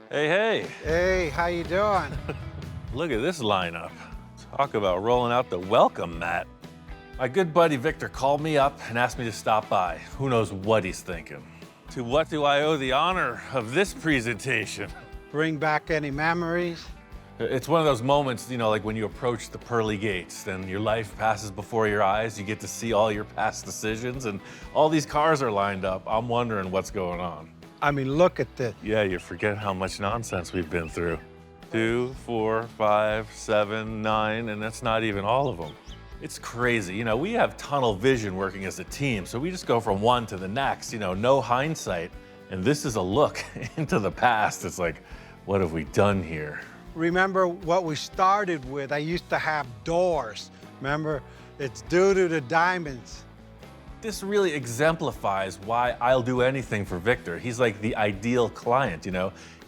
Hey, hey, Hey, how you doing? look at this lineup. Talk about rolling out the welcome mat. My good buddy Victor called me up and asked me to stop by. Who knows what he's thinking? To what do I owe the honor of this presentation? Bring back any memories? It's one of those moments, like when you approach the pearly gates and your life passes before your eyes. You get to see all your past decisions and all these cars are lined up. I'm wondering what's going on. I mean, look at this. Yeah, you forget how much nonsense we've been through. 2, 4, 5, 7, 9, and that's not even all of them. It's crazy. We have tunnel vision working as a team, so we just go from one to the next, no hindsight. And this is a look into the past. It's like, what have we done here? Remember what we started with? I used to have doors. Remember? It's due to the diamonds. This really exemplifies why I'll do anything for Victor. He's like the ideal client,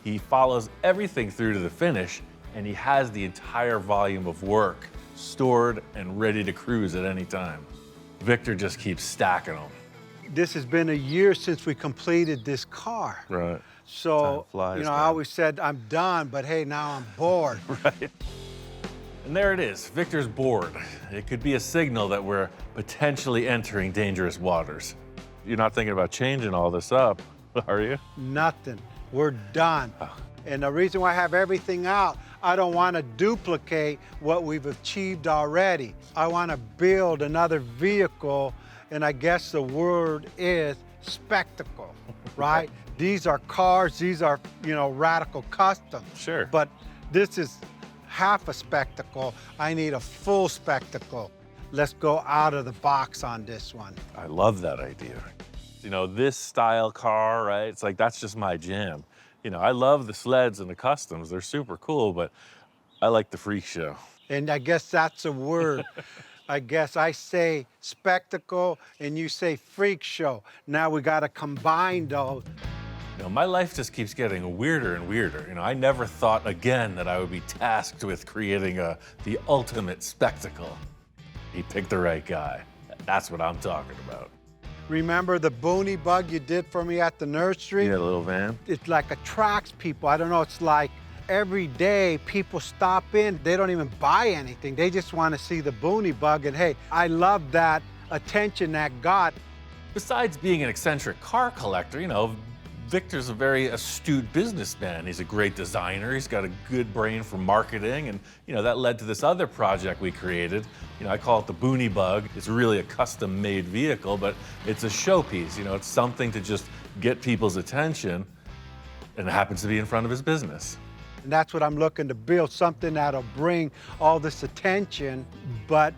He follows everything through to the finish, and he has the entire volume of work stored and ready to cruise at any time. Victor just keeps stacking them. This has been a year since we completed this car. Right. So, Time flies, I man. always said, I'm done, but hey, now I'm bored. Right. And there it is, Victor's bored. It could be a signal that we're potentially entering dangerous waters. You're not thinking about changing all this up, are you? Nothing. We're done. And the reason why I have everything out, I don't want to duplicate what we've achieved already. I want to build another vehicle, and I guess the word is spectacle, right? These are cars, these are, radical customs. Sure. But this is half a spectacle. I need a full spectacle. Let's go out of the box on this one. I love that idea. This style car, right? It's like, that's just my jam. I love the sleds and the customs. They're super cool, but I like the freak show. And I guess that's a word. I guess I say spectacle and you say freak show. Now we got to combine those. My life just keeps getting weirder and weirder. I never thought again that I would be tasked with creating the ultimate spectacle. He picked the right guy. That's what I'm talking about. Remember the boonie bug you did for me at the nursery? Yeah, little van. It like attracts people. I don't know, it's like every day people stop in, they don't even buy anything. They just want to see the boonie bug, and hey, I love that attention that got. Besides being an eccentric car collector, Victor's a very astute businessman. He's a great designer. He's got a good brain for marketing. And, that led to this other project we created. I call it the Boonie Bug. It's really a custom-made vehicle, but it's a showpiece. It's something to just get people's attention, and it happens to be in front of his business. And that's what I'm looking to build, something that'll bring all this attention, but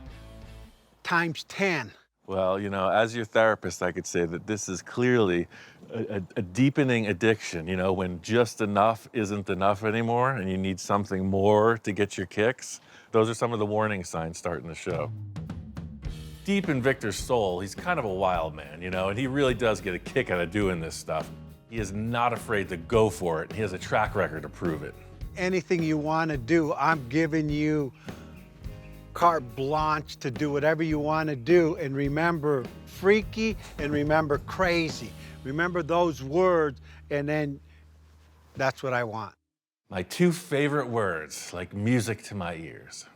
times 10. Well, as your therapist, I could say that this is clearly a deepening addiction, when just enough isn't enough anymore and you need something more to get your kicks. Those are some of the warning signs starting the show. Deep in Victor's soul, he's kind of a wild man, and he really does get a kick out of doing this stuff. He is not afraid to go for it, and he has a track record to prove it. Anything you want to do, I'm giving you carte blanche to do whatever you want to do. And remember freaky and remember crazy. Remember those words, and then that's what I want. My 2 favorite words, like music to my ears.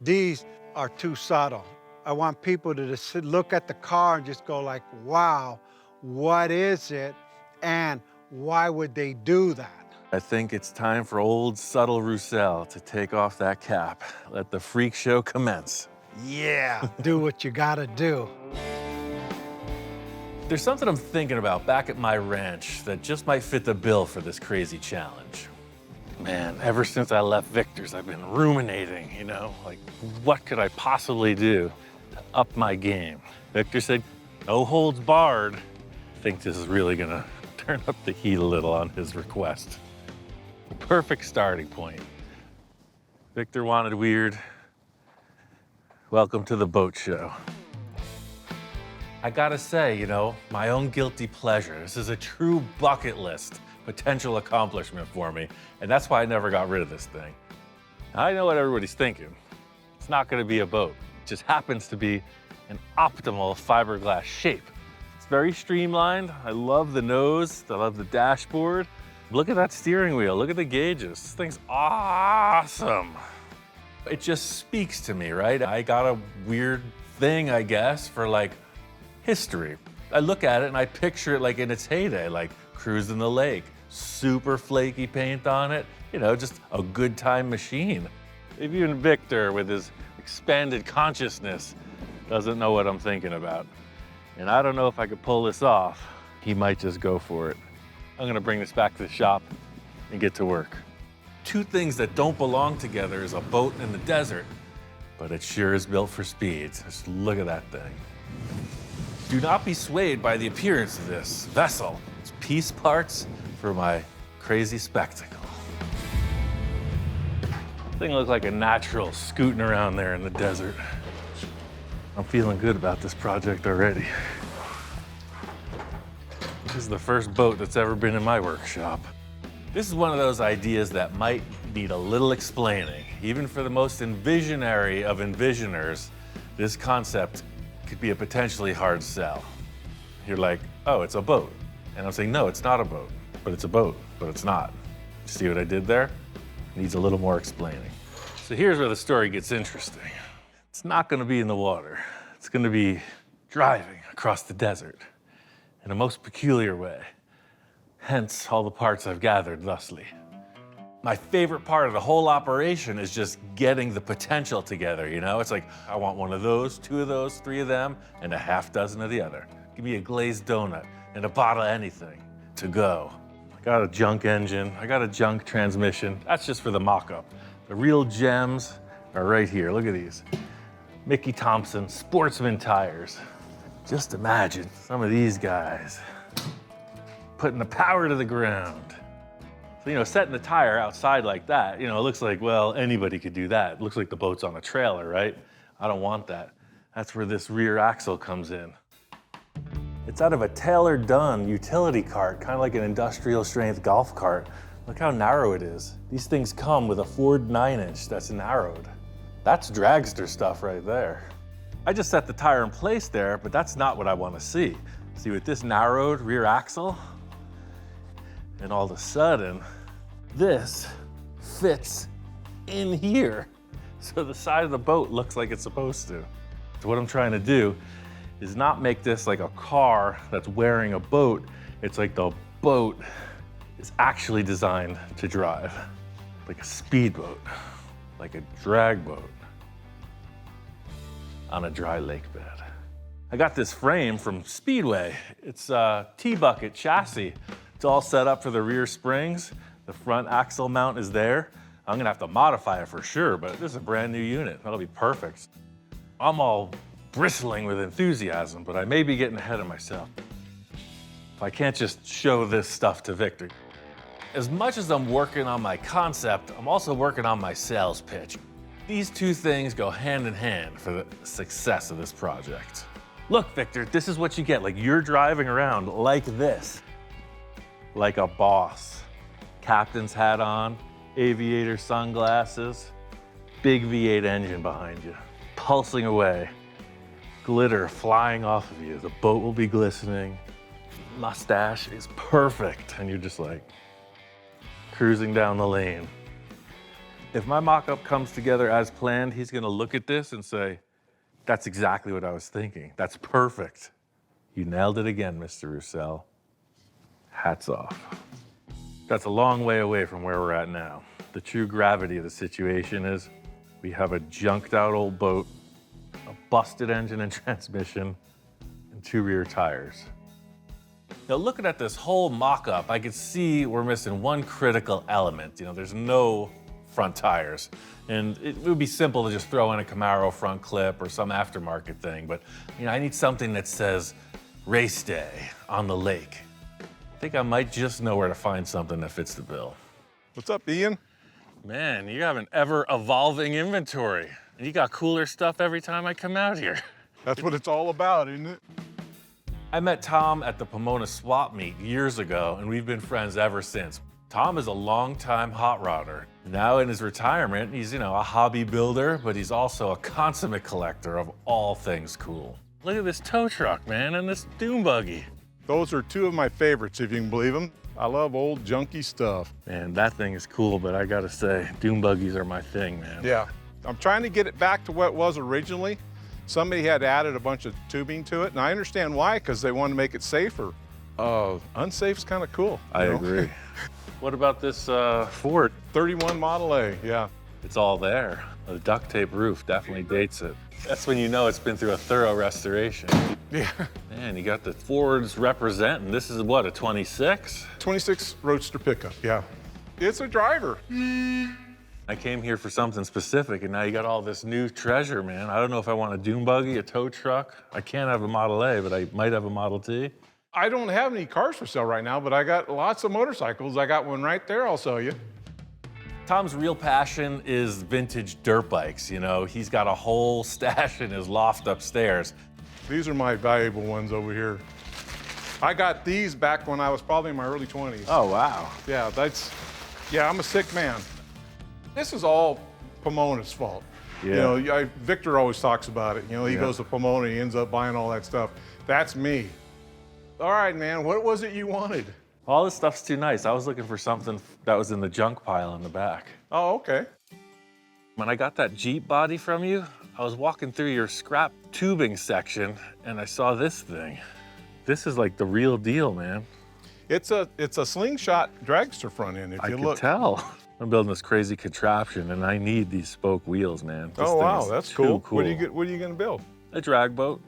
These are too subtle. I want people to just look at the car and just go like, wow, what is it? And why would they do that? I think it's time for old subtle Roussel to take off that cap. Let the freak show commence. Yeah, do what you gotta do. There's something I'm thinking about back at my ranch that just might fit the bill for this crazy challenge. Man, ever since I left Victor's, I've been ruminating, like, what could I possibly do to up my game? Victor said, no holds barred. I think this is really gonna turn up the heat a little on his request. Perfect starting point. Victor wanted weird. Welcome to the boat show. I gotta say, my own guilty pleasure. This is a true bucket list potential accomplishment for me, and that's why I never got rid of this thing. I know what everybody's thinking. It's not gonna be a boat. It just happens to be an optimal fiberglass shape. It's very streamlined. I love the nose. I love the dashboard. Look at that steering wheel, look at the gauges. This thing's awesome. It just speaks to me, right? I got a weird thing, I guess, for like history. I look at it and I picture it like in its heyday, like cruising the lake, super flaky paint on it, you know, just a good time machine. Maybe even Victor with his expanded consciousness doesn't know what I'm thinking about. And I don't know if I could pull this off. He might just go for it. I'm gonna bring this back to the shop and get to work. Two things that don't belong together is a boat and the desert, but it sure is built for speed. Just look at that thing. Do not be swayed by the appearance of this vessel. It's piece parts for my crazy spectacle. Thing looks like a natural scooting around there in the desert. I'm feeling good about this project already. This is the first boat that's ever been in my workshop. This is one of those ideas that might need a little explaining. Even for the most envisionary of envisioners, this concept could be a potentially hard sell. You're like, oh, it's a boat. And I'm saying, no, it's not a boat, but it's a boat, but it's not. See what I did there? Needs a little more explaining. So here's where the story gets interesting. It's not gonna be in the water. It's gonna be driving across the desert in a most peculiar way. Hence all the parts I've gathered thusly. My favorite part of the whole operation is just getting the potential together, you know? It's like, I want one of those, two of those, three of them, and a half dozen of the other. Give me a glazed donut and a bottle of anything to go. I got a junk engine, I got a junk transmission. That's just for the mock-up. The real gems are right here, look at these. Mickey Thompson Sportsman tires. Just imagine some of these guys putting the power to the ground. So, you know, setting the tire outside like that, you know, it looks like, well, anybody could do that. It looks like the boat's on a trailer, right? I don't want that. That's where this rear axle comes in. It's out of a tailor-done utility cart, kind of like an industrial strength golf cart. Look how narrow it is. These things come with a Ford 9-inch that's narrowed. That's dragster stuff right there. I just set the tire in place there, but that's not what I want to see. See, with this narrowed rear axle, and all of a sudden, this fits in here. So the side of the boat looks like it's supposed to. So what I'm trying to do is not make this like a car that's wearing a boat. It's like the boat is actually designed to drive, like a speedboat, like a drag boat on a dry lake bed. I got this frame from Speedway. It's a T-bucket chassis. It's all set up for the rear springs. The front axle mount is there. I'm gonna have to modify it for sure, but this is a brand new unit. That'll be perfect. I'm all bristling with enthusiasm, but I may be getting ahead of myself. If I can't just show this stuff to Victor. As much as I'm working on my concept, I'm also working on my sales pitch. These two things go hand in hand for the success of this project. Look, Victor, this is what you get. Like, you're driving around like this, like a boss. Captain's hat on, aviator sunglasses, big V8 engine behind you, pulsing away, glitter flying off of you. The boat will be glistening, mustache is perfect, and you're just like cruising down the lane. If my mock-up comes together as planned, he's gonna look at this and say, that's exactly what I was thinking. That's perfect. You nailed it again, Mr. Roussel. Hats off. That's a long way away from where we're at now. The true gravity of the situation is we have a junked out old boat, a busted engine and transmission, and two rear tires. Now, looking at this whole mock-up, I could see we're missing one critical element. You know, there's no front tires. And it would be simple to just throw in a Camaro front clip or some aftermarket thing, but you know, I need something that says race day on the lake. I think I might just know where to find something that fits the bill. What's up, Ian? Man, you have an ever-evolving inventory. And you got cooler stuff every time I come out here. That's what it's all about, isn't it? I met Tom at the Pomona swap meet years ago, and we've been friends ever since. Tom is a longtime hot rodder. Now in his retirement, he's, you know, a hobby builder, but he's also a consummate collector of all things cool. Look at this tow truck, man, and this dune buggy. Those are two of my favorites, if you can believe them. I love old junky stuff. Man, that thing is cool, but I gotta say, dune buggies are my thing, man. Yeah, I'm trying to get it back to what it was originally. Somebody had added a bunch of tubing to it, and I understand why, because they wanted to make it safer. Unsafe's kind of cool. I agree. What about this Ford? 31 Model A, yeah. It's all there. The duct tape roof definitely dates it. That's when you know it's been through a thorough restoration. Yeah. Man, you got the Fords representing. This is what, a 26? 26 Roadster pickup, yeah. It's a driver. I came here for something specific, and now you got all this new treasure, man. I don't know if I want a dune buggy, a tow truck. I can't have a Model A, but I might have a Model T. I don't have any cars for sale right now, but I got lots of motorcycles. I got one right there I'll sell you. Tom's real passion is vintage dirt bikes. You know, he's got a whole stash in his loft upstairs. These are my valuable ones over here. I got these back when I was probably in my early 20s. Oh, wow. Yeah, I'm a sick man. This is all Pomona's fault. Yeah. You know, Victor always talks about it. You know, he goes to Pomona, he ends up buying all that stuff. That's me. All right, man, what was it you wanted? All this stuff's too nice. I was looking for something that was in the junk pile in the back. Oh, okay. When I got that Jeep body from you, I was walking through your scrap tubing section, and I saw this thing. This is like the real deal, man. It's a slingshot dragster front end, if you look. I can tell. I'm building this crazy contraption, and I need these spoke wheels, man. This Oh, thing wow, is that's too cool. What are you gonna build? A drag boat.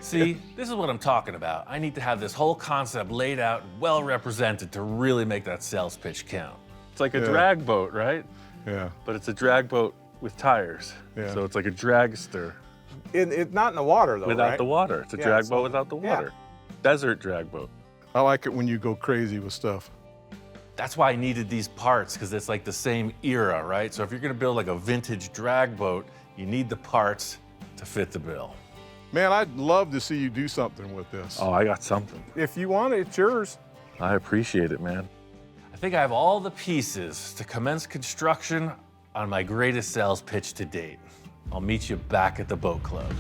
See, this is what I'm talking about. I need to have this whole concept laid out, well represented to really make that sales pitch count. It's like a drag boat, right? Yeah. But it's a drag boat with tires. Yeah. So it's like a dragster It's not in the water, though, without right? the water. It's a drag boat without the water. Desert drag boat. I like it when you go crazy with stuff. That's why I needed these parts, because it's like the same era, right? So if you're gonna build like a vintage drag boat, you need the parts to fit the bill. Man, I'd love to see you do something with this. Oh, I got something. If you want it, it's yours. I appreciate it, man. I think I have all the pieces to commence construction on my greatest sales pitch to date. I'll meet you back at the boat club.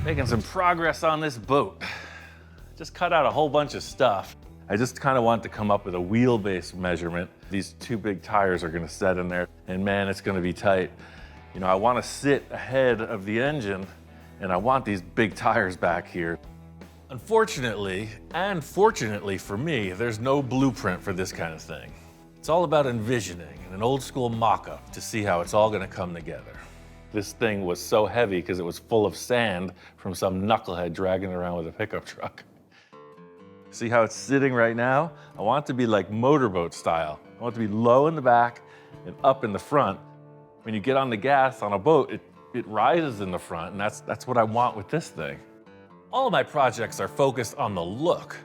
Making some progress on this boat. Just cut out a whole bunch of stuff. I just kind of want to come up with a wheelbase measurement. These two big tires are gonna set in there, and man, it's gonna be tight. You know, I wanna sit ahead of the engine, and I want these big tires back here. Unfortunately, and fortunately for me, there's no blueprint for this kind of thing. It's all about envisioning and an old school mock-up to see how it's all gonna come together. This thing was so heavy because it was full of sand from some knucklehead dragging it around with a pickup truck. See how it's sitting right now? I want it to be like motorboat style. I want it to be low in the back and up in the front. When you get on the gas on a boat, it rises in the front, and that's what I want with this thing. All of my projects are focused on the look,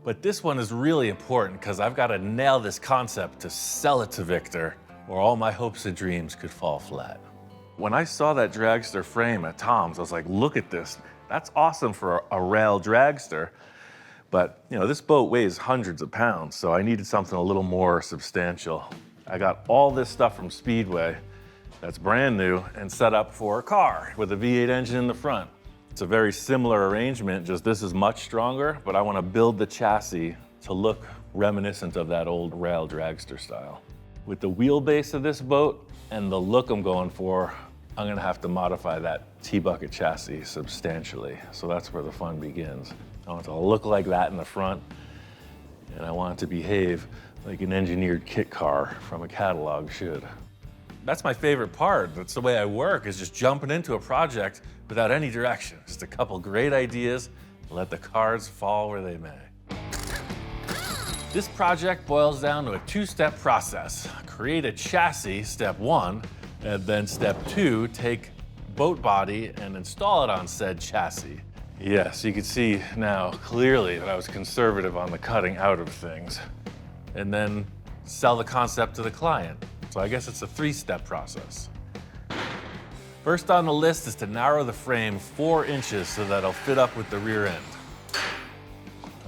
but this one is really important because I've got to nail this concept to sell it to Victor, or all my hopes and dreams could fall flat. When I saw that dragster frame at Tom's, I was like, look at this. That's awesome for a rail dragster. But, you know, this boat weighs hundreds of pounds, so I needed something a little more substantial. I got all this stuff from Speedway that's brand new and set up for a car with a V8 engine in the front. It's a very similar arrangement, just this is much stronger, but I want to build the chassis to look reminiscent of that old rail dragster style. With the wheelbase of this boat and the look I'm going for, I'm going to have to modify that T-bucket chassis substantially. So that's where the fun begins. I want it to look like that in the front, and I want it to behave like an engineered kit car from a catalog should. That's my favorite part. That's the way I work, is just jumping into a project without any direction. Just a couple great ideas, and let the cards fall where they may. This project boils down to a two-step process. Create a chassis, step one, and then step two, take boat body and install it on said chassis. Yes, you can see now clearly that I was conservative on the cutting out of things. And then sell the concept to the client. So I guess it's a three-step process. First on the list is to narrow the frame 4 inches so that it'll fit up with the rear end.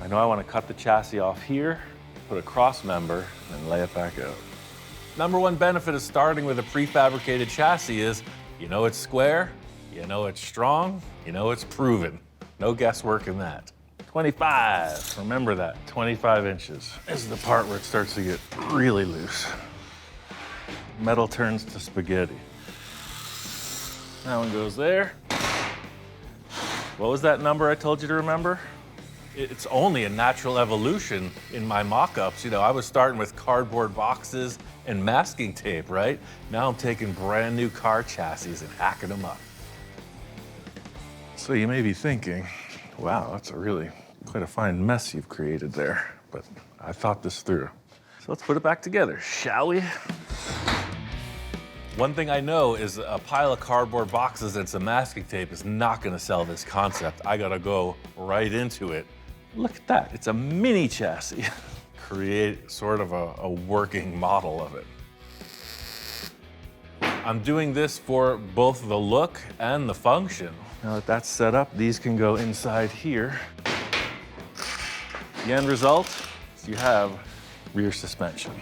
I know I want to cut the chassis off here, put a cross member, and lay it back out. Number one benefit of starting with a prefabricated chassis is, you know it's square, you know it's strong, you know it's proven. No guesswork in that. 25, remember that, 25 inches. This is the part where it starts to get really loose. Metal turns to spaghetti. That one goes there. What was that number I told you to remember? It's only a natural evolution in my mock-ups. You know, I was starting with cardboard boxes and masking tape, right? Now I'm taking brand new car chassis and hacking them up. So you may be thinking, wow, that's quite a fine mess you've created there. But I thought this through. So let's put it back together, shall we? One thing I know is a pile of cardboard boxes and some masking tape is not gonna sell this concept. I gotta go right into it. Look at that, it's a mini chassis. Create sort of a working model of it. I'm doing this for both the look and the function. Now that that's set up, these can go inside here. The end result is you have rear suspension.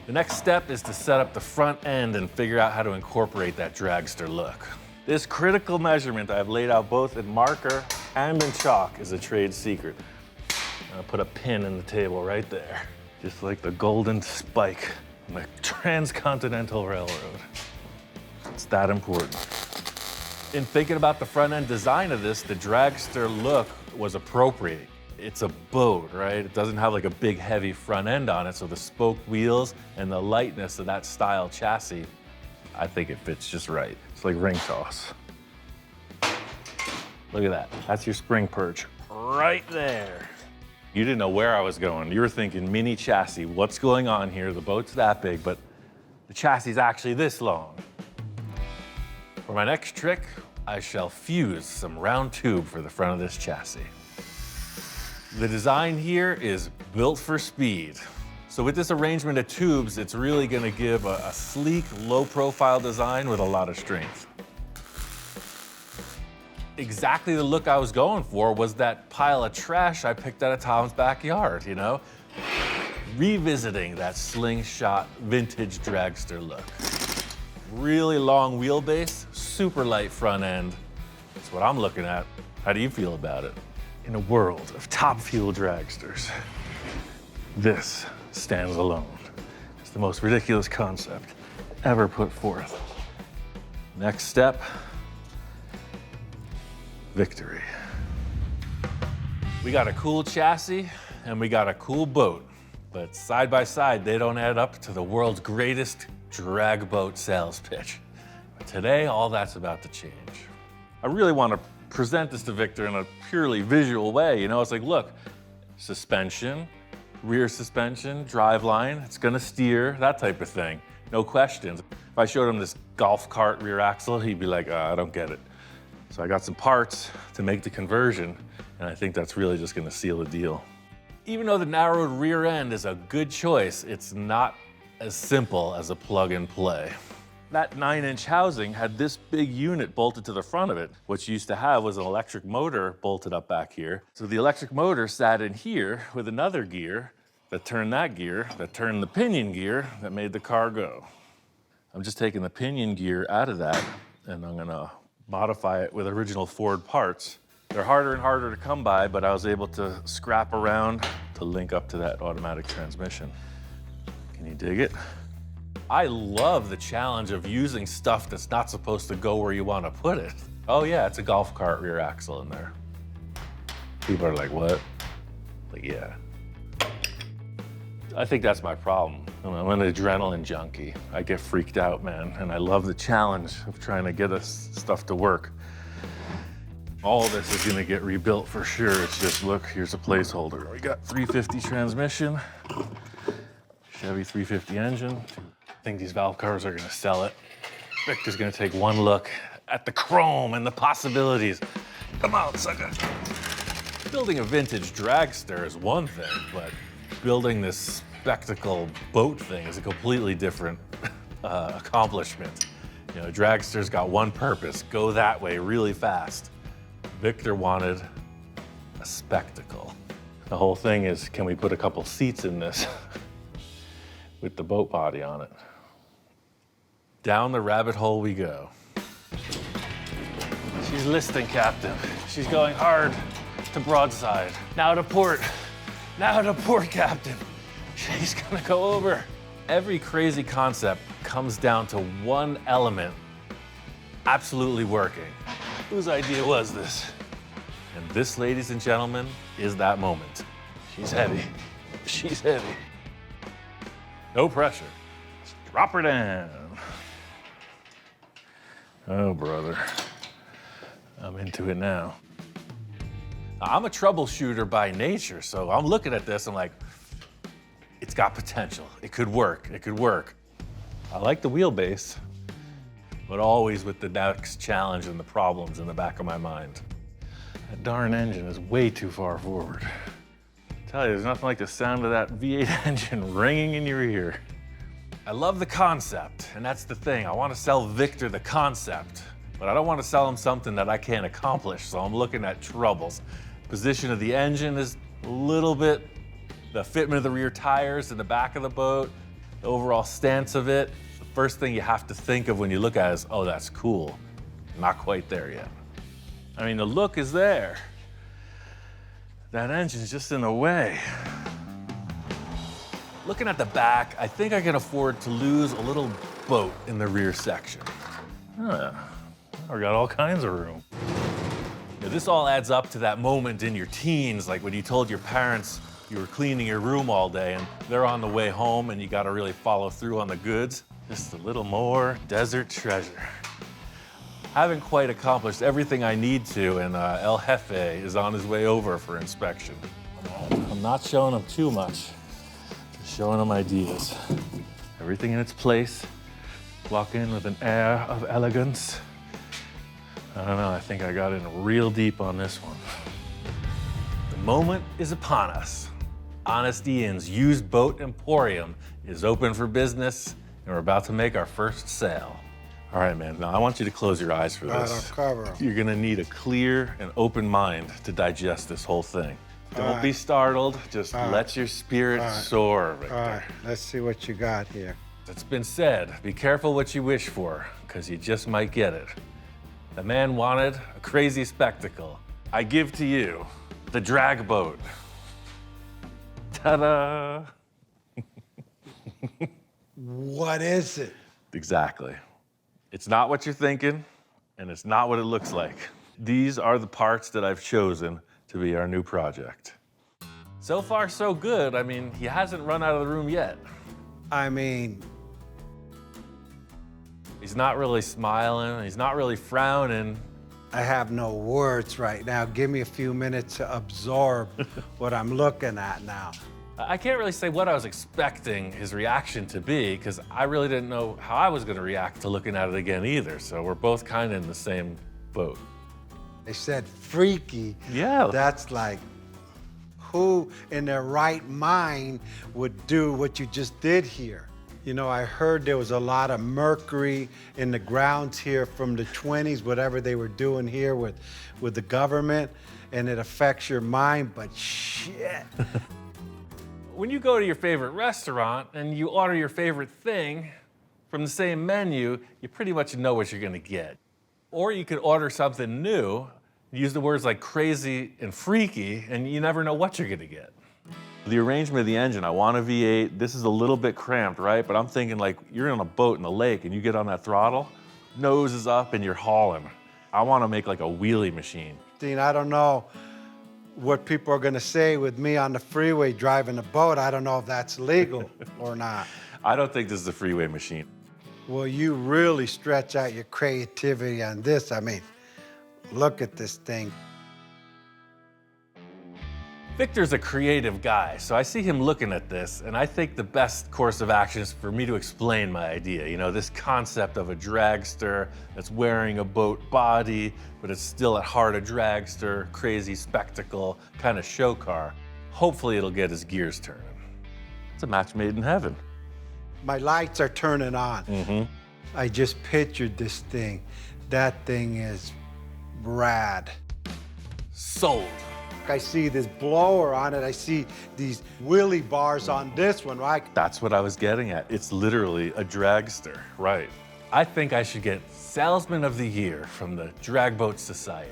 The next step is to set up the front end and figure out how to incorporate that dragster look. This critical measurement I've laid out both in marker and in chalk is a trade secret. I'll put a pin in the table right there, just like the golden spike on the transcontinental railroad. It's that important. In thinking about the front end design of this, the dragster look was appropriate. It's a boat, right? It doesn't have like a big heavy front end on it, so the spoke wheels and the lightness of that style chassis, I think it fits just right. It's like ring toss. Look at that, that's your spring perch right there. You didn't know where I was going. You were thinking mini chassis, what's going on here? The boat's that big, but the chassis is actually this long. For my next trick, I shall fuse some round tube for the front of this chassis. The design here is built for speed. So with this arrangement of tubes, it's really gonna give a sleek, low-profile design with a lot of strength. Exactly the look I was going for was that pile of trash I picked out of Tom's backyard, you know? Revisiting that slingshot vintage dragster look. Really long wheelbase, super light front end. That's what I'm looking at. How do you feel about it? In a world of top fuel dragsters, this stands alone. It's the most ridiculous concept ever put forth. Next step, victory. We got a cool chassis and we got a cool boat, but side by side, they don't add up to the world's greatest drag boat sales pitch. But today, all that's about to change. I really want to present this to Victor in a purely visual way. You know, it's like, look, suspension, rear suspension, driveline, it's gonna steer, that type of thing. No questions. If I showed him this golf cart rear axle, he'd be like, I don't get it. So I got some parts to make the conversion, and I think that's really just gonna seal the deal. Even though the narrowed rear end is a good choice, it's not as simple as a plug and play. That 9-inch housing had this big unit bolted to the front of it. What you used to have was an electric motor bolted up back here. So the electric motor sat in here with another gear that turned that gear, that turned the pinion gear, that made the car go. I'm just taking the pinion gear out of that, and I'm gonna modify it with original Ford parts. They're harder and harder to come by, but I was able to scrap around to link up to that automatic transmission. Can you dig it? I love the challenge of using stuff that's not supposed to go where you want to put it. Oh yeah, it's a golf cart rear axle in there. People are like, what? Like, yeah. I think that's my problem. I'm an adrenaline junkie. I get freaked out, man, and I love the challenge of trying to get us stuff to work. All this is gonna get rebuilt for sure. It's just, look, here's a placeholder. We got 350 transmission, Chevy 350 engine. I think these valve covers are gonna sell it. Victor's gonna take one look at the chrome and the possibilities. Come on, sucker. Building a vintage dragster is one thing, but building this spectacle boat thing is a completely different accomplishment. You know, dragster's got one purpose, go that way really fast. Victor wanted a spectacle. The whole thing is, can we put a couple seats in this with the boat body on it? Down the rabbit hole we go. She's listing, Captain. She's going hard to broadside. Now to port. Now to port, Captain. She's gonna go over. Every crazy concept comes down to one element absolutely working. Whose idea was this? And this, ladies and gentlemen, is that moment. She's heavy. She's heavy. No pressure. Just drop her down. Oh, brother. I'm into it now. I'm a troubleshooter by nature, so I'm looking at this, I'm like, it's got potential. It could work. It could work. I like the wheelbase, but always with the next challenge and the problems in the back of my mind. That darn engine is way too far forward. I tell you, there's nothing like the sound of that V8 engine ringing in your ear. I love the concept, and that's the thing. I want to sell Victor the concept, but I don't want to sell him something that I can't accomplish, so I'm looking at troubles. Position of the engine is a little bit, the fitment of the rear tires in the back of the boat, the overall stance of it. The first thing you have to think of when you look at it is, oh, that's cool. Not quite there yet. I mean, the look is there. That engine's just in the way. Looking at the back, I think I can afford to lose a little boat in the rear section. Huh. I got all kinds of room. Now, this all adds up to that moment in your teens, like when you told your parents you were cleaning your room all day and they're on the way home and you gotta really follow through on the goods. Just a little more desert treasure. Haven't quite accomplished everything I need to, and El Jefe is on his way over for inspection. I'm not showing him too much, just showing him ideas. Everything in its place. Walk in with an air of elegance. I don't know, I think I got in real deep on this one. The moment is upon us. Honest Ian's used boat emporium is open for business, and we're about to make our first sale. All right, man, now I want you to close your eyes for this. I'll cover 'em. You're gonna need a clear and open mind to digest this whole thing. Don't be startled, just let your spirit soar, Victor. All right, let's see what you got here. It's been said, be careful what you wish for, because you just might get it. The man wanted a crazy spectacle. I give to you the drag boat. Ta-da! What is it? Exactly. It's not what you're thinking, and it's not what it looks like. These are the parts that I've chosen to be our new project. So far, so good. I mean, he hasn't run out of the room yet. I mean, He's not really smiling, he's not really frowning. I have no words right now. Give me a few minutes to absorb what I'm looking at now. I can't really say what I was expecting his reaction to be, because I really didn't know how I was gonna react to looking at it again either, so we're both kind of in the same boat. They said freaky. Yeah. That's like, who in their right mind would do what you just did here? You know, I heard there was a lot of mercury in the grounds here from the 20s, whatever they were doing here with the government, and it affects your mind, but shit. When you go to your favorite restaurant and you order your favorite thing from the same menu, you pretty much know what you're gonna get. Or you could order something new, use the words like crazy and freaky, and you never know what you're gonna get. The arrangement of the engine, I want a V8. This is a little bit cramped, right? But I'm thinking like you're on a boat in the lake and you get on that throttle, nose is up and you're hauling. I want to make like a wheelie machine. Dean, I don't know what people are gonna say with me on the freeway driving a boat. I don't know if that's legal or not. I don't think this is a freeway machine. Well, you really stretch out your creativity on this. I mean, look at this thing. Victor's a creative guy, so I see him looking at this, and I think the best course of action is for me to explain my idea. You know, this concept of a dragster that's wearing a boat body, but it's still at heart a dragster, crazy spectacle, kind of show car. Hopefully it'll get his gears turning. It's a match made in heaven. My lights are turning on. I just pictured this thing. That thing is rad. Sold. I see this blower on it. I see these wheelie bars on this one, right? That's what I was getting at. It's literally a dragster, right? I think I should get Salesman of the Year from the Drag Boat Society.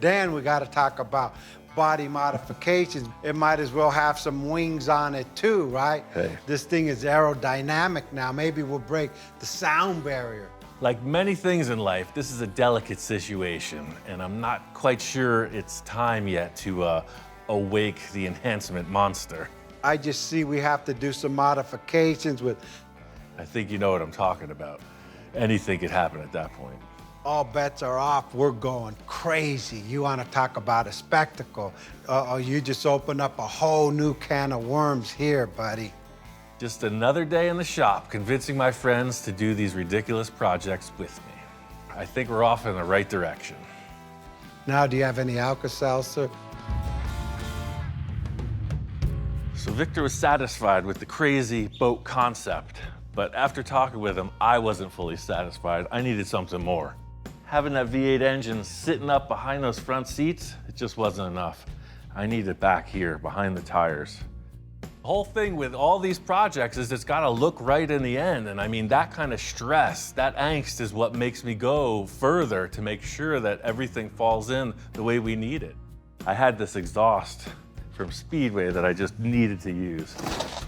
Then we got to talk about body modifications. It might as well have some wings on it too, right? Hey. This thing is aerodynamic now. Maybe we'll break the sound barrier. Like many things in life, this is a delicate situation, and I'm not quite sure it's time yet to awake the enhancement monster. I just see we have to do some modifications with I think you know what I'm talking about. Anything could happen at that point. all bets are off. We're going crazy. You want to talk about a spectacle? You just opened up a whole new can of worms here, buddy. Just another day in the shop convincing my friends to do these ridiculous projects with me. I think we're off in the right direction. Now, do you have any Alka-Seltzer? So Victor was satisfied with the crazy boat concept, but after talking with him, I wasn't fully satisfied. I needed something more. Having that V8 engine sitting up behind those front seats, it just wasn't enough. I need it back here, behind the tires. The whole thing with all these projects is it's gotta look right in the end. And I mean, that kind of stress, that angst is what makes me go further to make sure that everything falls in the way we need it. I had this exhaust from Speedway that I just needed to use.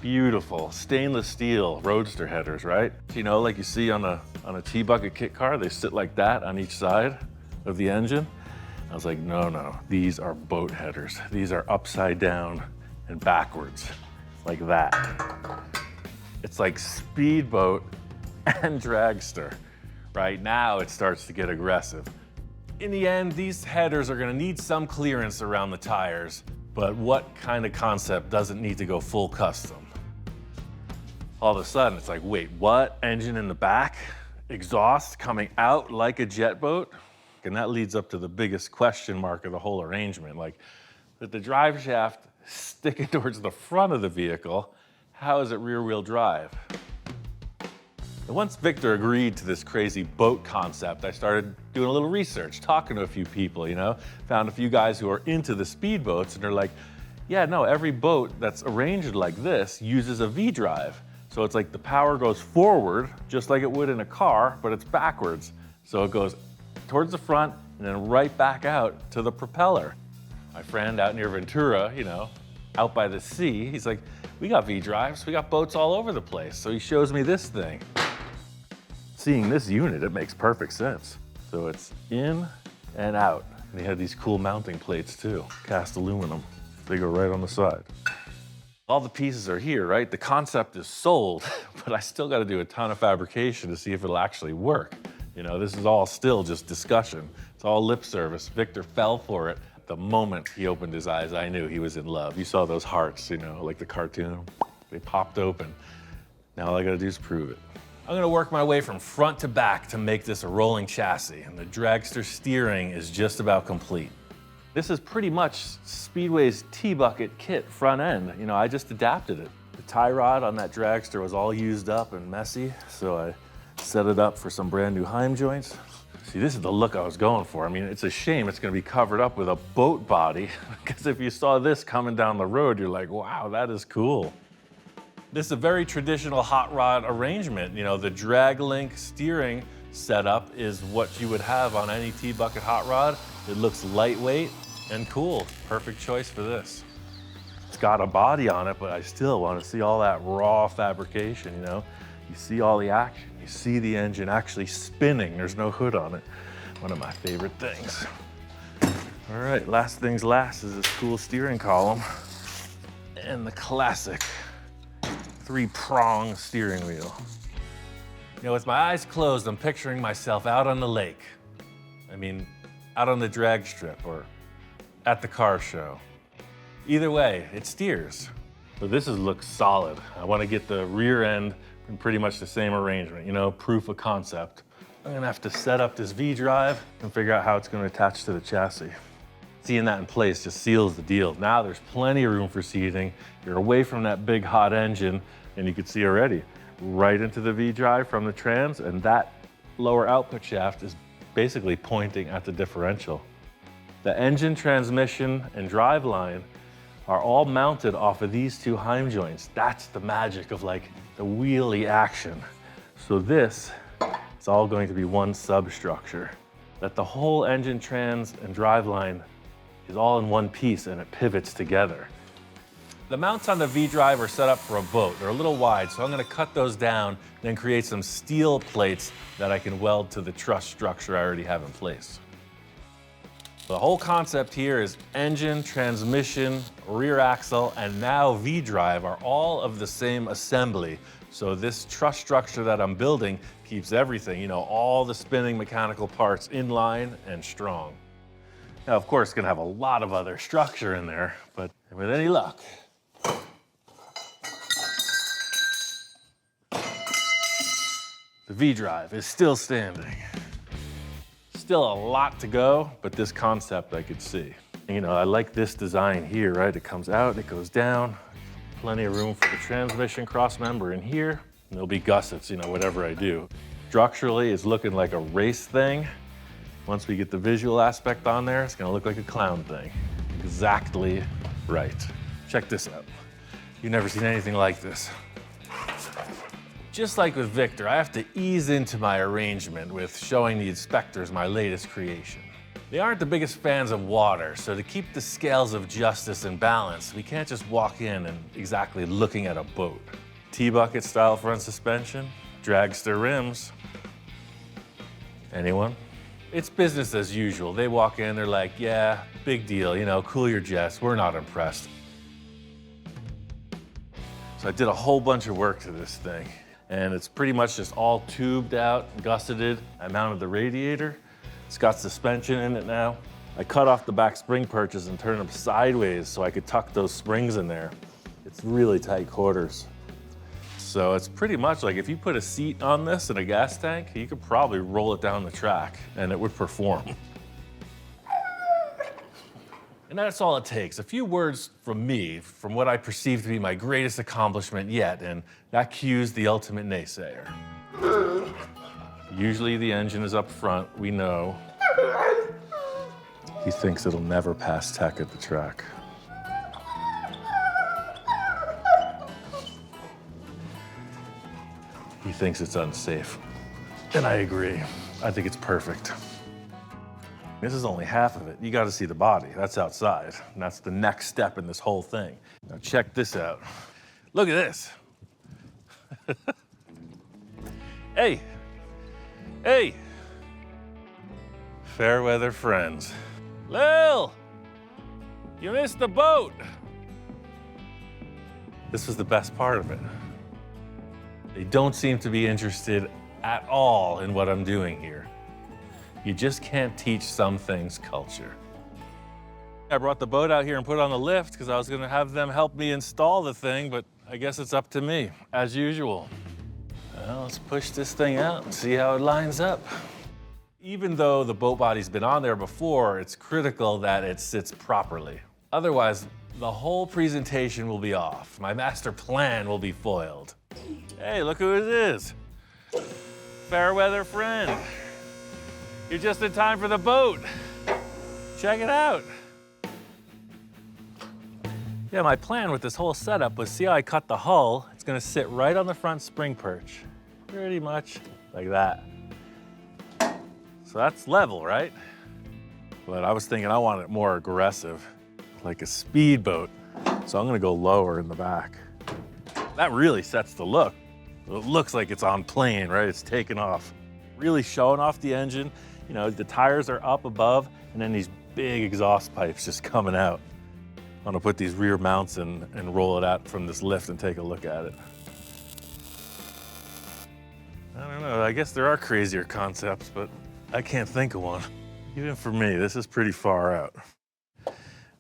Beautiful stainless steel roadster headers, right? You know, like you see on a T-bucket kit car, they sit like that on each side of the engine. I was like, no, these are boat headers. These are upside down and backwards, like that. It's like speedboat and dragster. Right now, it starts to get aggressive. In the end, these headers are gonna need some clearance around the tires, but what kind of concept doesn't need to go full custom? All of a sudden, it's like, wait, what? Engine in the back? Exhaust coming out like a jet boat? And that leads up to the biggest question mark of the whole arrangement. Like, with the drive shaft sticking towards the front of the vehicle, how is it rear-wheel drive? And once Victor agreed to this crazy boat concept, I started doing a little research, talking to a few people, you know, found a few guys who are into the speedboats, and they're like, yeah, no, every boat that's arranged like this uses a V-drive. So it's like the power goes forward, just like it would in a car, but it's backwards. So it goes towards the front and then right back out to the propeller. My friend out near Ventura, you know, out by the sea, he's like, we got V-drives, we got boats all over the place. So he shows me this thing. Seeing this unit, it makes perfect sense. So it's in and out. And they had these cool mounting plates too, cast aluminum. They go right on the side. All the pieces are here, right? The concept is sold, but I still got to do a ton of fabrication to see if it'll actually work. You know, this is all still just discussion. It's all lip service. Victor fell for it. The moment he opened his eyes, I knew he was in love. You saw those hearts, you know, like the cartoon. They popped open. Now all I got to do is prove it. I'm going to work my way from front to back to make this a rolling chassis, and the dragster steering is just about complete. This is pretty much Speedway's T-bucket kit front end. You know, I just adapted it. The tie rod on that dragster was all used up and messy, so I set it up for some brand new Heim joints. See, this is the look I was going for. I mean, it's a shame it's gonna be covered up with a boat body, because if you saw this coming down the road, you're like, wow, that is cool. This is a very traditional hot rod arrangement. You know, the drag link steering setup is what you would have on any T-bucket hot rod. It looks lightweight and cool. Perfect choice for this. It's got a body on it, but I still want to see all that raw fabrication, you know? You see all the action. You see the engine actually spinning. There's no hood on it. One of my favorite things. All right, last things last is this cool steering column and the classic 3-prong steering wheel. You know, with my eyes closed, I'm picturing myself out on the lake. I mean, out on the drag strip or at the car show. Either way, it steers. So this looks solid. I want to get the rear end in pretty much the same arrangement, you know, proof of concept. I'm gonna have to set up this V-drive and figure out how it's gonna attach to the chassis. Seeing that in place just seals the deal. Now there's plenty of room for seating. You're away from that big hot engine, and you can see already, right into the V-drive from the trans, and that lower output shaft is basically pointing at the differential. The engine, transmission, and drive line are all mounted off of these two Heim joints. That's the magic of like the wheelie action. So this It's all going to be one substructure. That the whole engine, trans, and driveline is all in one piece and it pivots together. The mounts on the V-drive are set up for a boat. They're a little wide, so I'm gonna cut those down, then create some steel plates that I can weld to the truss structure I already have in place. The whole concept here is engine, transmission, rear axle, and now V-drive are all of the same assembly. So this truss structure that I'm building keeps everything, all the spinning mechanical parts in line and strong. Now, of course, it's gonna have a lot of other structure in there, but with any luck, the V-drive is still standing. Still a lot to go, but this concept I could see. I like this design here, right? It comes out, it goes down. Plenty of room for the transmission cross member in here. And there'll be gussets, whatever I do. Structurally, it's looking like a race thing. Once we get the visual aspect on there, it's gonna look like a clown thing. Exactly right. Check this out. You've never seen anything like this. Just like with Victor, I have to ease into my arrangement with showing the inspectors my latest creation. They aren't the biggest fans of water, so to keep the scales of justice in balance, we can't just walk in and exactly looking at a boat. T-bucket style front suspension, dragster rims. Anyone? It's business as usual. They walk in, they're like, yeah, big deal, cool your jets, we're not impressed. So I did a whole bunch of work to this thing. And it's pretty much just all tubed out, gusseted. I mounted the radiator. It's got suspension in it now. I cut off the back spring perches and turned them sideways so I could tuck those springs in there. It's really tight quarters. So it's pretty much like if you put a seat on this in a gas tank, you could probably roll it down the track and it would perform. And that's all it takes. A few words from me, from what I perceive to be my greatest accomplishment yet, and that cues the ultimate naysayer. Usually the engine is up front, we know. He thinks it'll never pass tech at the track. He thinks it's unsafe. And I agree. I think it's perfect. This is only half of it. You got to see the body. That's outside. And that's the next step in this whole thing. Now check this out. Look at this. Hey. Hey. Fair weather friends. Lil, you missed the boat. This was the best part of it. They don't seem to be interested at all in what I'm doing here. You just can't teach some things culture. I brought the boat out here and put it on the lift because I was gonna have them help me install the thing, but I guess it's up to me, as usual. Well, let's push this thing out and see how it lines up. Even though the boat body's been on there before, it's critical that it sits properly. Otherwise, the whole presentation will be off. My master plan will be foiled. Hey, look who it is. Fair weather friend. You're just in time for the boat. Check it out. Yeah, my plan with this whole setup was see how I cut the hull. It's gonna sit right on the front spring perch. Pretty much like that. So that's level, right? But I was thinking I want it more aggressive, like a speedboat. So I'm gonna go lower in the back. That really sets the look. It looks like it's on plane, right? It's taking off. Really showing off the engine. The tires are up above, and then these big exhaust pipes just coming out. I'm gonna put these rear mounts in and roll it out from this lift and take a look at it. I don't know, I guess there are crazier concepts, but I can't think of one. Even for me, this is pretty far out.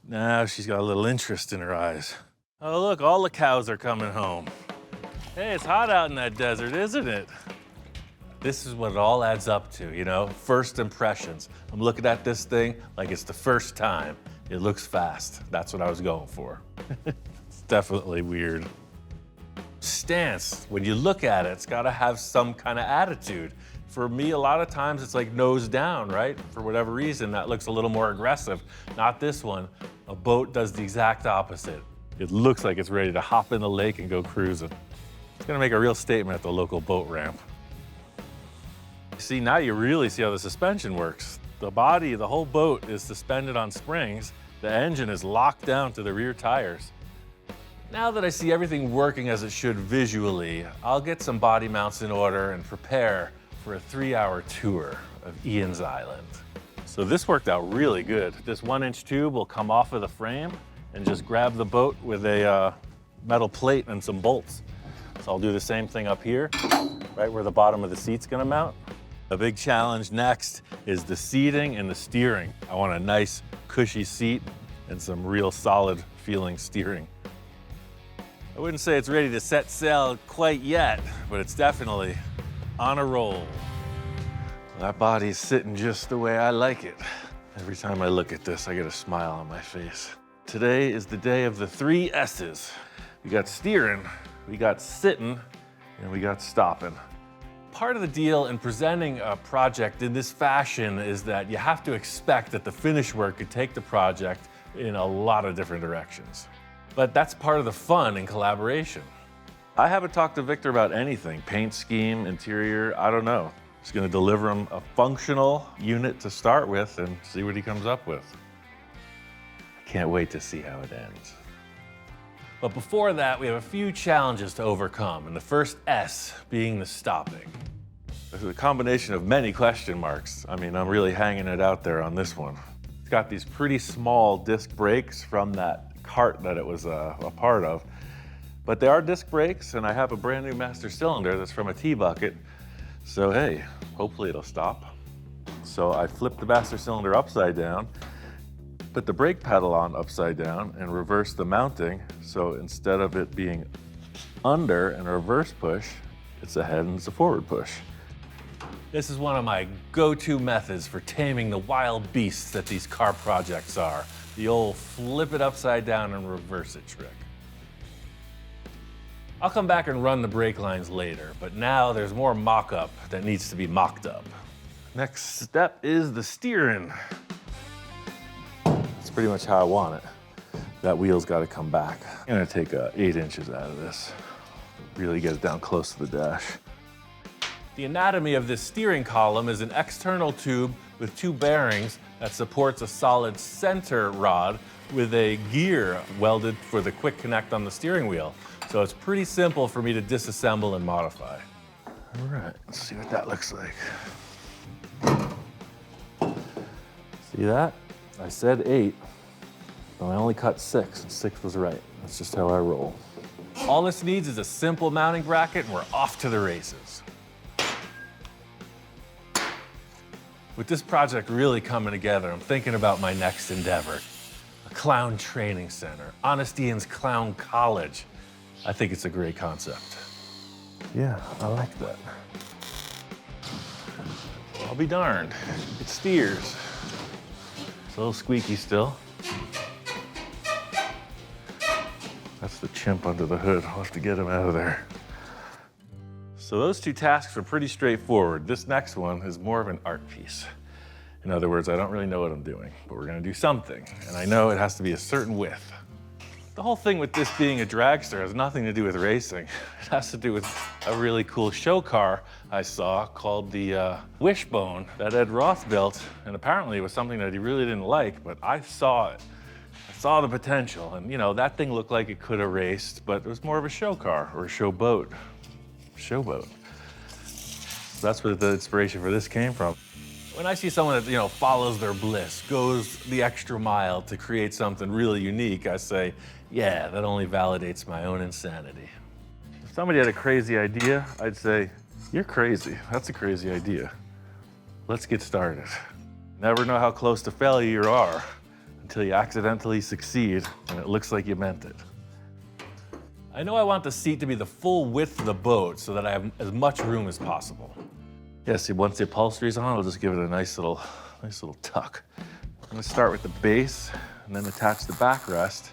Now she's got a little interest in her eyes. Oh look, all the cows are coming home. Hey, it's hot out in that desert, isn't it? This is what it all adds up to, First impressions. I'm looking at this thing like it's the first time. It looks fast. That's what I was going for. It's definitely weird. Stance, when you look at it, it's gotta have some kind of attitude. For me, a lot of times it's like nose down, right? For whatever reason, that looks a little more aggressive. Not this one. A boat does the exact opposite. It looks like it's ready to hop in the lake and go cruising. It's gonna make a real statement at the local boat ramp. See, now you really see how the suspension works. The body, the whole boat is suspended on springs. The engine is locked down to the rear tires. Now that I see everything working as it should visually, I'll get some body mounts in order and prepare for a 3-hour tour of Ian's Island. So this worked out really good. This 1-inch tube will come off of the frame and just grab the boat with a metal plate and some bolts. So I'll do the same thing up here, right where the bottom of the seat's gonna mount. A big challenge next is the seating and the steering. I want a nice cushy seat and some real solid feeling steering. I wouldn't say it's ready to set sail quite yet, but it's definitely on a roll. That body's sitting just the way I like it. Every time I look at this, I get a smile on my face. Today is the day of the 3 S's. We got steering, we got sitting, and we got stopping. Part of the deal in presenting a project in this fashion is that you have to expect that the finish work could take the project in a lot of different directions. But that's part of the fun in collaboration. I haven't talked to Victor about anything, paint scheme, interior, I don't know. Just gonna deliver him a functional unit to start with and see what he comes up with. I can't wait to see how it ends. But before that, we have a few challenges to overcome, and the first S being the stopping. This is a combination of many question marks. I mean, I'm really hanging it out there on this one. It's got these pretty small disc brakes from that cart that it was a part of. But they are disc brakes, and I have a brand new master cylinder that's from a T-bucket. So hey, hopefully it'll stop. So I flipped the master cylinder upside down, put the brake pedal on upside down, and reversed the mounting. So instead of it being under and a reverse push, it's ahead and it's a forward push. This is one of my go-to methods for taming the wild beasts that these car projects are. The old flip it upside down and reverse it trick. I'll come back and run the brake lines later, but now there's more mock-up that needs to be mocked up. Next step is the steering. That's pretty much how I want it. That wheel's got to come back. I'm gonna take 8 inches out of this. Really get it down close to the dash. The anatomy of this steering column is an external tube with 2 bearings that supports a solid center rod with a gear welded for the quick connect on the steering wheel. So it's pretty simple for me to disassemble and modify. All right, let's see what that looks like. See that? I said 8, but I only cut 6, and 6 was right. That's just how I roll. All this needs is a simple mounting bracket, and we're off to the races. With this project really coming together, I'm thinking about my next endeavor. A clown training center, Honest Ian's Clown College. I think it's a great concept. Yeah, I like that. I'll be darned. It steers. It's a little squeaky still. That's the chimp under the hood. I'll have to get him out of there. So those 2 tasks are pretty straightforward. This next one is more of an art piece. In other words, I don't really know what I'm doing, but we're gonna do something. And I know it has to be a certain width. The whole thing with this being a dragster has nothing to do with racing. It has to do with a really cool show car I saw called the Wishbone that Ed Roth built. And apparently it was something that he really didn't like, but I saw it. I saw the potential. And you know, that thing looked like it could have raced, but it was more of a show car or a show boat. Showboat. So that's where the inspiration for this came from. When I see someone that, you know, follows their bliss, goes the extra mile to create something really unique, I say, yeah, that only validates my own insanity. If somebody had a crazy idea, I'd say, you're crazy. That's a crazy idea. Let's get started. Never know how close to failure you are until you accidentally succeed and it looks like you meant it. I know I want the seat to be the full width of the boat so that I have as much room as possible. Yeah, see, once the upholstery's on, I'll just give it a nice little tuck. I'm gonna start with the base and then attach the backrest.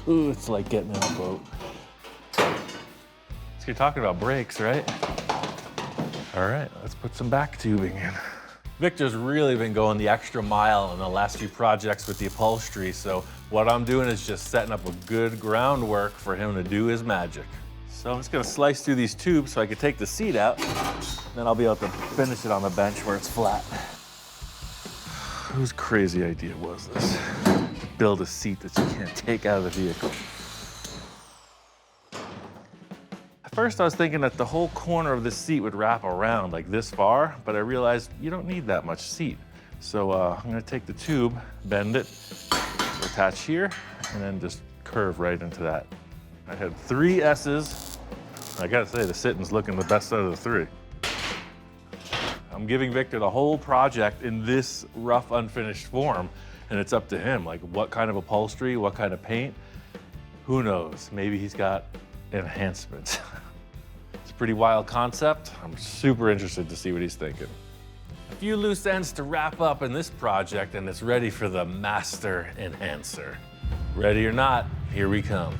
Ooh, it's like getting in a boat. So you're talking about brakes, right? All right, let's put some back tubing in. Victor's really been going the extra mile in the last few projects with the upholstery, so what I'm doing is just setting up a good groundwork for him to do his magic. So I'm just gonna slice through these tubes so I can take the seat out Then I'll be able to finish it on the bench where it's flat. Whose crazy idea was this? Build a seat that you can't take out of the vehicle. At first I was thinking that the whole corner of the seat would wrap around like this far, but I realized you don't need that much seat. So I'm gonna take the tube, bend it, attach here, and then just curve right into that. I had 3 S's. I gotta say, the sitting's looking the best out of the 3. I'm giving Victor the whole project in this rough, unfinished form, and it's up to him. Like, what kind of upholstery, what kind of paint? Who knows? Maybe he's got enhancements. It's a pretty wild concept. I'm super interested to see what he's thinking. A few loose ends to wrap up in this project, and it's ready for the master enhancer. Ready or not, here we come.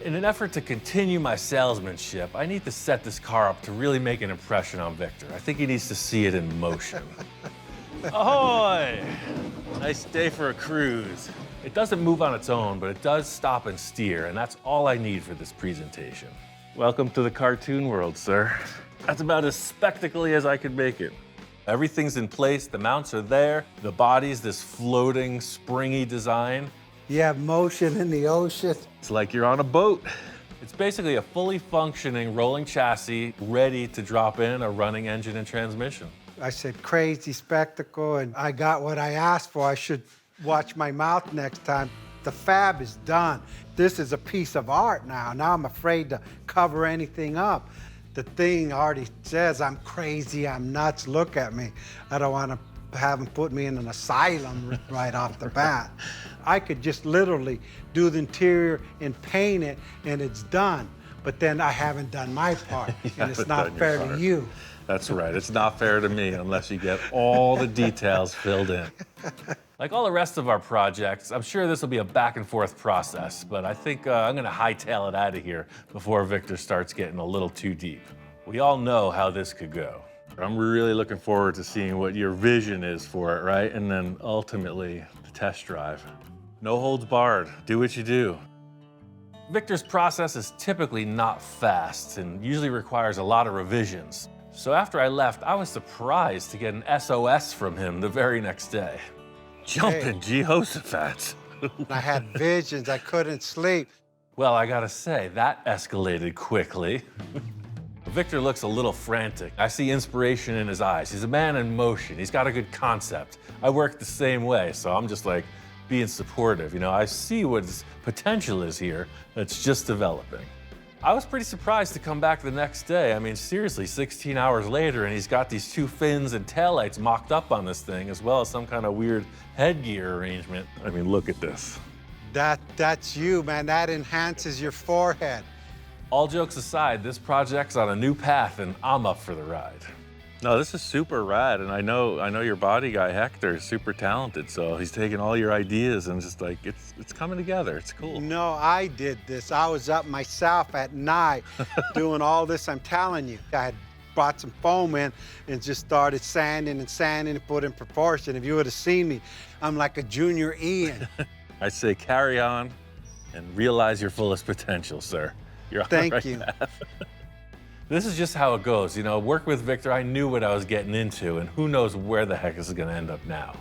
In an effort to continue my salesmanship, I need to set this car up to really make an impression on Victor. I think he needs to see it in motion. Ahoy! Nice day for a cruise. It doesn't move on its own, but it does stop and steer, and that's all I need for this presentation. Welcome to the cartoon world, sir. That's about as spectacle-y as I could make it. Everything's in place, the mounts are there, the body's this floating, springy design. You have motion in the ocean. It's like you're on a boat. It's basically a fully functioning rolling chassis ready to drop in a running engine and transmission. I said, crazy spectacle, and I got what I asked for. I should watch my mouth next time. The fab is done. This is a piece of art now. Now I'm afraid to cover anything up. The thing already says I'm crazy, I'm nuts, look at me. I don't want to have them put me in an asylum right off the bat. I could just literally do the interior and paint it, and it's done. But then I haven't done my part, and it's not fair to you. That's right. It's not fair to me unless you get all the details filled in. Like all the rest of our projects, I'm sure this will be a back and forth process, but I think I'm going to hightail it out of here before Victor starts getting a little too deep. We all know how this could go. I'm really looking forward to seeing what your vision is for it, right? And then ultimately, the test drive. No holds barred. Do what you do. Victor's process is typically not fast and usually requires a lot of revisions. So after I left, I was surprised to get an SOS from him the very next day. Jumping Jehoshaphat. I had visions, I couldn't sleep. Well, I gotta say, that escalated quickly. Victor looks a little frantic. I see inspiration in his eyes. He's a man in motion. He's got a good concept. I work the same way, so I'm just like being supportive. You know, I see what his potential is here. It's just developing. I was pretty surprised to come back the next day. I mean, seriously, 16 hours later, and he's got these 2 fins and taillights mocked up on this thing, as well as some kind of weird headgear arrangement. I mean, look at this. That's you, man. That enhances your forehead. All jokes aside, this project's on a new path, and I'm up for the ride. No, this is super rad, and I know your body guy, Hector, is super talented, so he's taking all your ideas and just like, it's coming together. It's cool. No, I did this. I was up myself at night doing all this, I'm telling you. I had brought some foam in and just started sanding and put in proportion. If you would have seen me, I'm like a junior Ian. I say carry on and realize your fullest potential, sir. You're on the right path. This is just how it goes. You know, work with Victor, I knew what I was getting into, and who knows where the heck this is gonna end up now.